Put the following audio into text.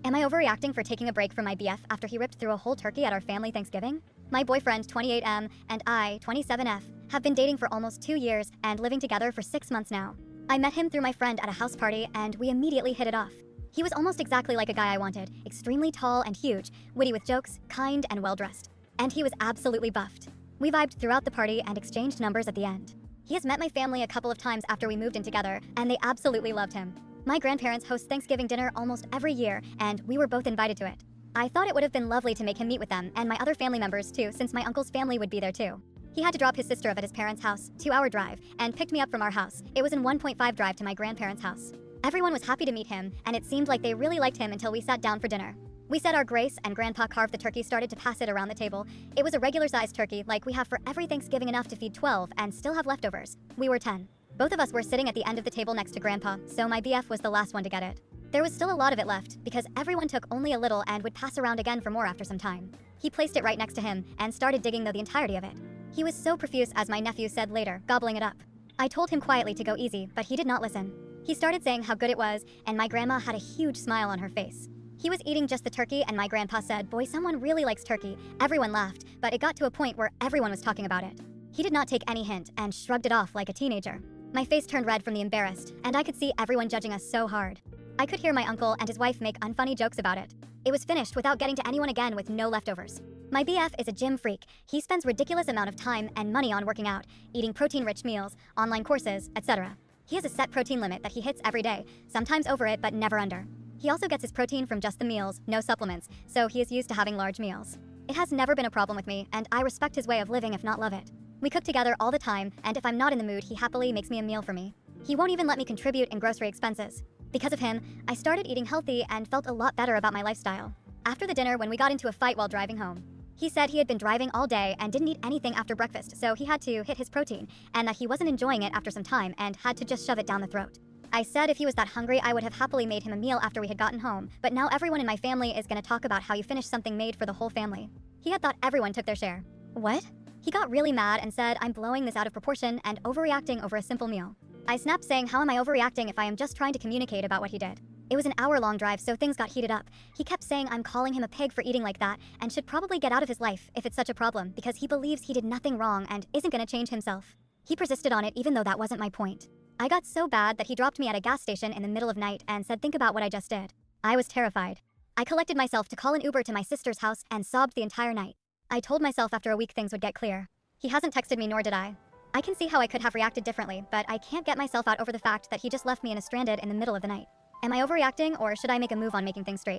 Am I overreacting for taking a break from my BF after he ripped through a whole turkey at our family Thanksgiving? My boyfriend, 28M, and I, 27F, have been dating for almost 2 years and living together for 6 months now. I met him through my friend at a house party and we immediately hit it off. He was almost exactly like a guy I wanted, extremely tall and huge, witty with jokes, kind and well-dressed. And he was absolutely buffed. We vibed throughout the party and exchanged numbers at the end. He has met my family a couple of times after we moved in together, and they absolutely loved him. My grandparents host Thanksgiving dinner almost every year, and we were both invited to it. I thought it would have been lovely to make him meet with them and my other family members too, since my uncle's family would be there too. He had to drop his sister off at his parents' house, 2-hour drive, and picked me up from our house. It was a 1.5 drive to my grandparents' house. Everyone was happy to meet him, and it seemed like they really liked him until we sat down for dinner. We said our grace, and Grandpa carved the turkey, started to pass it around the table. It was a regular-sized turkey, like we have for every Thanksgiving, enough to feed 12 and still have leftovers. We were 10. Both of us were sitting at the end of the table next to Grandpa, so my BF was the last one to get it. There was still a lot of it left, because everyone took only a little and would pass around again for more after some time. He placed it right next to him and started digging the entirety of it. He was so profuse, as my nephew said later, gobbling it up. I told him quietly to go easy, but he did not listen. He started saying how good it was, and my grandma had a huge smile on her face. He was eating just the turkey, and my grandpa said, "Boy, someone really likes turkey." Everyone laughed, but it got to a point where everyone was talking about it. He did not take any hint and shrugged it off like a teenager. My face turned red from the embarrassed, and I could see everyone judging us so hard. I could hear my uncle and his wife make unfunny jokes about it. It was finished without getting to anyone again with no leftovers. My BF is a gym freak. He spends ridiculous amount of time and money on working out, eating protein-rich meals, online courses, etc. He has a set protein limit that he hits every day, sometimes over it but never under. He also gets his protein from just the meals, no supplements, so he is used to having large meals. It has never been a problem with me, and I respect his way of living if not love it. We cook together all the time, and if I'm not in the mood, he happily makes me a meal for me. He won't even let me contribute in grocery expenses. Because of him, I started eating healthy and felt a lot better about my lifestyle. After the dinner, when we got into a fight while driving home, he said he had been driving all day and didn't eat anything after breakfast, so he had to hit his protein, and that he wasn't enjoying it after some time and had to just shove it down the throat. I said if he was that hungry, I would have happily made him a meal after we had gotten home, but now everyone in my family is gonna talk about how you finished something made for the whole family. He had thought everyone took their share. What? He got really mad and said I'm blowing this out of proportion and overreacting over a simple meal. I snapped, saying how am I overreacting if I am just trying to communicate about what he did. It was an hour-long drive, so things got heated up. He kept saying I'm calling him a pig for eating like that and should probably get out of his life if it's such a problem, because he believes he did nothing wrong and isn't gonna change himself. He persisted on it even though that wasn't my point. I got so bad that he dropped me at a gas station in the middle of night and said think about what I just did. I was terrified. I collected myself to call an Uber to my sister's house and sobbed the entire night. I told myself after a week things would get clear. He hasn't texted me, nor did I. I can see how I could have reacted differently, but I can't get myself out over the fact that he just left me stranded in the middle of the night. Am I overreacting, or should I make a move on making things straight?